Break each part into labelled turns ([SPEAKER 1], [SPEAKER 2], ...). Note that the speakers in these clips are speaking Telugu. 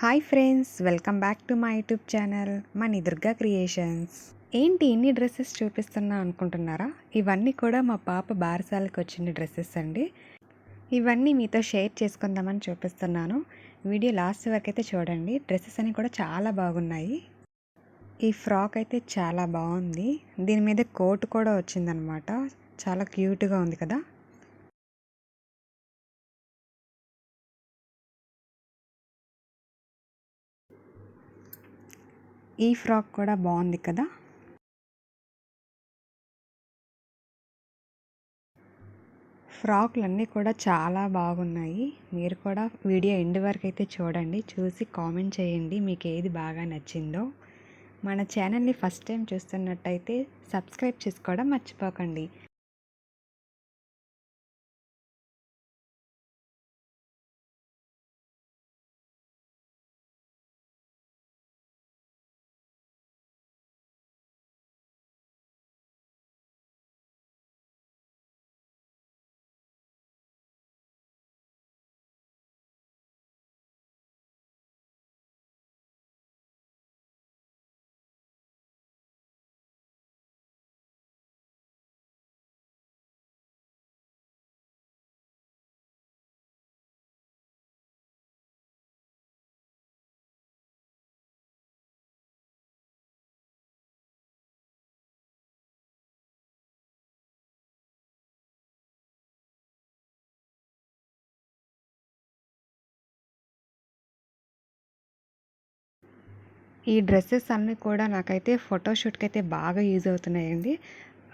[SPEAKER 1] Hi friends, welcome back to my YouTube channel money Durga creations. ఏంటి ఇన్ని డ్రెస్సెస్ చూపిస్తున్నా అనుకుంటున్నారా? ఇవన్నీ కూడా మా పాప బారసాలకు వచ్చిన డ్రెస్సెస్ అండి. ఇవన్నీ మీతో షేర్ చేసుకుందామని చూపిస్తున్నాను. వీడియో లాస్ట్ వరకు అయితే చూడండి. డ్రెస్సెస్ అన్నీ కూడా చాలా బాగున్నాయి. ఈ ఫ్రాక్ అయితే చాలా బాగుంది. దీని మీద కోట్ కూడా వచ్చిందనమాట. చాలా క్యూట్గా ఉంది కదా. ఈ ఫ్రాక్ కూడా బాగుంది కదా. ఫ్రాక్లన్నీ కూడా చాలా బాగున్నాయి. మీరు కూడా వీడియో ఎండ్ వరకు అయితే చూడండి. చూసి కామెంట్ చేయండి మీకు ఏది బాగా నచ్చిందో. మన ఛానల్ని ఫస్ట్ టైం చూస్తున్నట్టయితే సబ్స్క్రైబ్ చేసుకోవడం మర్చిపోకండి. ఈ డ్రెస్సెస్ అన్నీ కూడా నాకైతే ఫోటోషూట్కి అయితే బాగా యూజ్ అవుతున్నాయండి.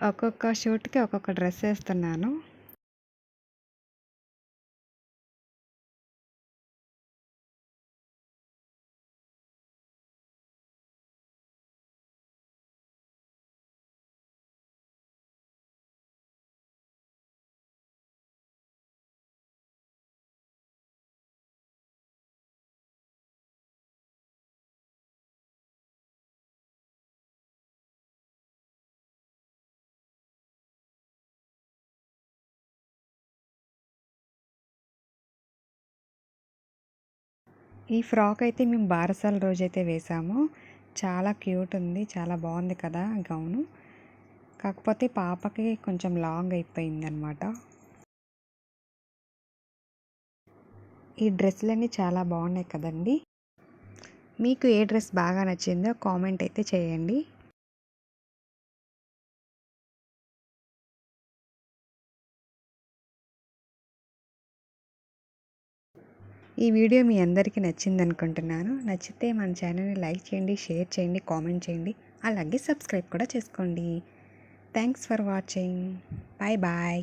[SPEAKER 1] ఒక్కొక్క షూట్కి ఒక్కొక్క డ్రెస్ వేస్తున్నాను. ఈ ఫ్రాక్ అయితే మేము బారసాల రోజైతే వేసాము. చాలా క్యూట్ ఉంది, చాలా బాగుంది కదా గౌను. కాకపోతే పాపకి కొంచెం లాంగ్ అయిపోయింది అనమాట. ఈ డ్రెస్సులన్నీ చాలా బాగున్నాయి కదండి. మీకు ఏ డ్రెస్ బాగా నచ్చిందో కామెంట్ అయితే చేయండి. ఈ వీడియో మీ అందరికీ నచ్చింది అనుకుంటున్నాను. నచ్చితే మన ఛానల్ని లైక్ చేయండి, షేర్ చేయండి, కామెంట్ చేయండి, అలాగే సబ్స్క్రైబ్ కూడా చేసుకోండి. Thanks for watching. Bye bye.